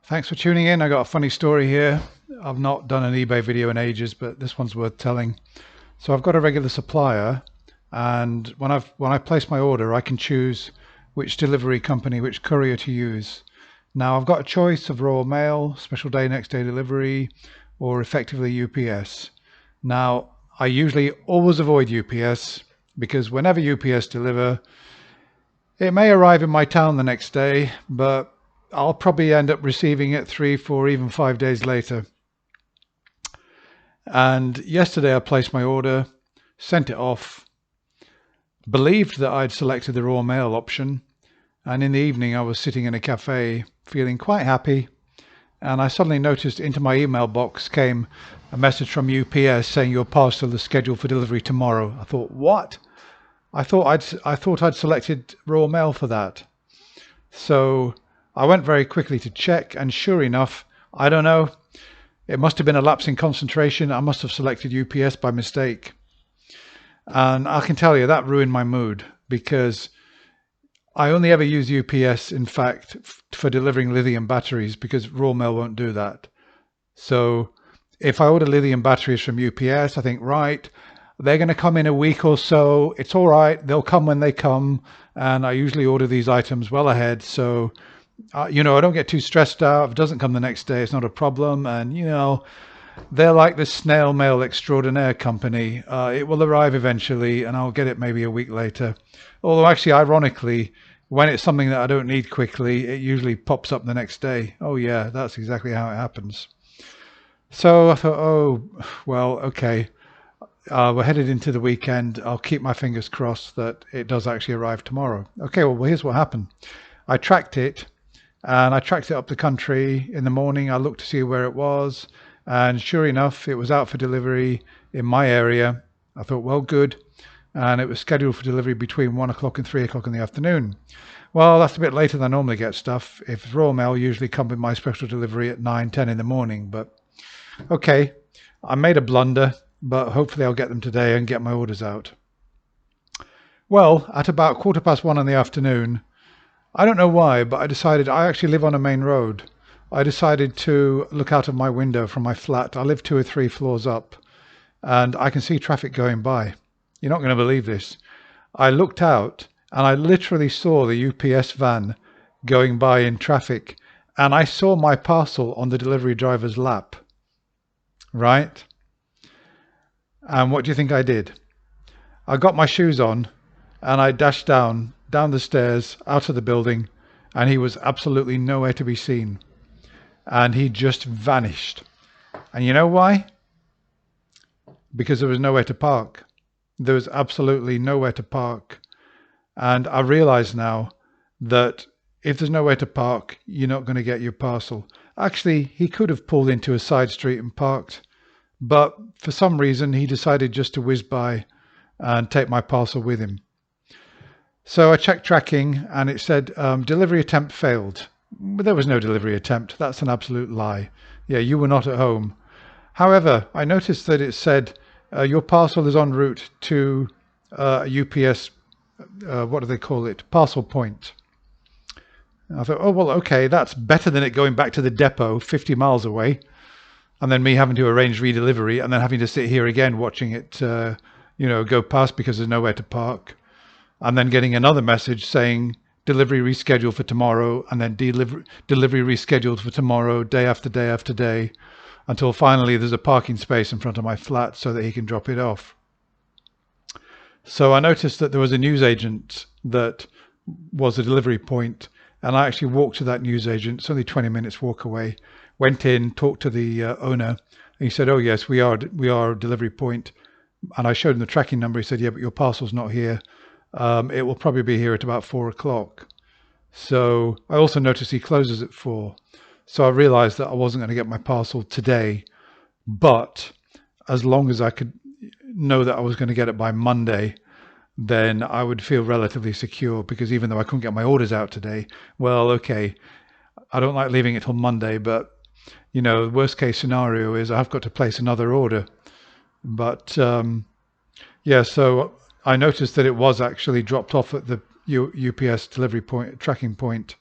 Thanks for tuning in. I got a funny story here. I've not done an eBay video in ages, but this one's worth telling. So I've got a regular supplier, and when I place my order, I can choose which delivery company, which courier to use. Now I've got a choice of Royal Mail, special day, next day delivery, or effectively UPS. Now I usually always avoid UPS because whenever UPS deliver, it may arrive in my town the next day, but I'll probably end up receiving it 3, 4, even 5 days later. And yesterday I placed my order, sent it off, believed that I'd selected the Royal Mail option, and in the evening I was sitting in a cafe feeling quite happy, and I suddenly noticed into my email box came a message from UPS saying your parcel is scheduled for delivery tomorrow. I thought, what? I thought I'd selected Royal Mail for that. So I went very quickly to check, and sure enough, I don't know, it must have been a lapse in concentration. I must have selected UPS by mistake. And I can tell you that ruined my mood, because I only ever use UPS, in fact, for delivering lithium batteries, because Royal Mail won't do that. So if I order lithium batteries from UPS, I think, right, they're going to come in a week or so. It's all right. They'll come when they come. And I usually order these items well ahead. So, I don't get too stressed out. If it doesn't come the next day, it's not a problem. And, they're like the snail mail extraordinaire company. It will arrive eventually and I'll get it maybe a week later. Although actually, ironically, when it's something that I don't need quickly, it usually pops up the next day. Oh yeah, that's exactly how it happens. So I thought, oh, well, okay. We're headed into the weekend. I'll keep my fingers crossed that it does actually arrive tomorrow. Okay, well, here's what happened. I tracked it, and I tracked it up the country. In the morning, I looked to see where it was, and sure enough, it was out for delivery in my area. I thought, well, good. And it was scheduled for delivery between 1 o'clock and 3 o'clock in the afternoon. Well, that's a bit later than I normally get stuff. If it's Royal Mail, usually come with my special delivery at 9, 10 in the morning. But okay, I made a blunder, but hopefully I'll get them today and get my orders out. Well, at about 1:15 in the afternoon, I don't know why, but I actually live on a main road. I decided to look out of my window from my flat. I live 2 or 3 floors up, and I can see traffic going by. You're not going to believe this. I looked out and I literally saw the UPS van going by in traffic, and I saw my parcel on the delivery driver's lap. Right? And what do you think I did? I got my shoes on and I dashed down the stairs, out of the building, and he was absolutely nowhere to be seen. And he just vanished. And you know why? Because there was nowhere to park. There was absolutely nowhere to park. And I realize now that if there's nowhere to park, you're not going to get your parcel. Actually, he could have pulled into a side street and parked, but for some reason he decided just to whiz by and take my parcel with him. So I checked tracking and it said delivery attempt failed. But there was no delivery attempt. That's an absolute lie. Yeah, you were not at home. However, I noticed that it said your parcel is en route to UPS, what do they call it? Parcel point. And I thought, oh, well, okay, that's better than it going back to the depot 50 miles away, and then me having to arrange redelivery and then having to sit here again watching it, go past because there's nowhere to park, and then getting another message saying delivery rescheduled for tomorrow, and then delivery rescheduled for tomorrow, day after day after day, until finally there's a parking space in front of my flat so that he can drop it off. So I noticed that there was a newsagent that was a delivery point, and I actually walked to that newsagent. It's only 20 minutes walk away. Went in, talked to the owner, and he said, oh yes, we are a delivery point. And I showed him the tracking number. He said, yeah, but your parcel's not here. It will probably be here at about 4 o'clock. So I also noticed he closes at 4. So I realized that I wasn't going to get my parcel today, but as long as I could know that I was going to get it by Monday, then I would feel relatively secure, because even though I couldn't get my orders out today, well, okay, I don't like leaving it till Monday, but the worst case scenario is I've got to place another order. But yeah, so I noticed that it was actually dropped off at the UPS delivery point, tracking point,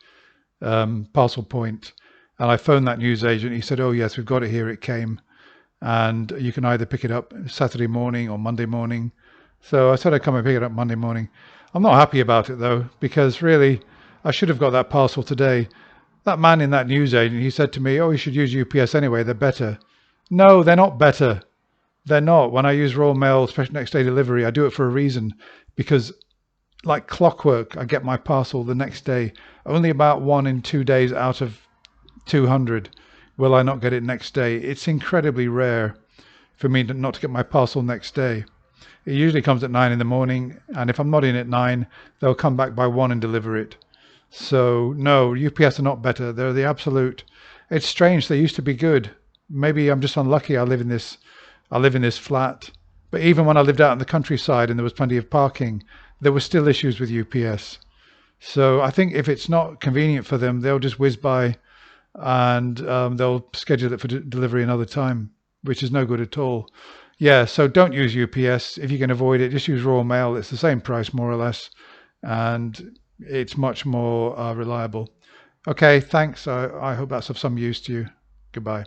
parcel point, And I phoned that newsagent. He said, "Oh yes, we've got it here. It came, and you can either pick it up Saturday morning or Monday morning." So I said I'd come and pick it up Monday morning. I'm not happy about it though, because really I should have got that parcel today. That man in that newsagent, he said to me, "Oh, you should use UPS anyway. They're better." No, they're not better. They're not. When I use Royal Mail special next day delivery, I do it for a reason, because like clockwork, I get my parcel the next day. Only about 1 in 2 days out of 200 will I not get it next day. It's incredibly rare for me not to get my parcel next day. It usually comes at 9 in the morning, and if I'm not in at 9, they'll come back by 1 and deliver it. So no, UPS are not better. They're the absolute. It's strange. They used to be good. Maybe I'm just unlucky. I live in this flat. But even when I lived out in the countryside and there was plenty of parking, there were still issues with UPS. So I think if it's not convenient for them, they'll just whiz by, and they'll schedule it for delivery another time, which is no good at all. Yeah, so don't use UPS. If you can avoid it, just use Royal Mail. It's the same price, more or less, and it's much more reliable. Okay, thanks. I hope that's of some use to you. Goodbye.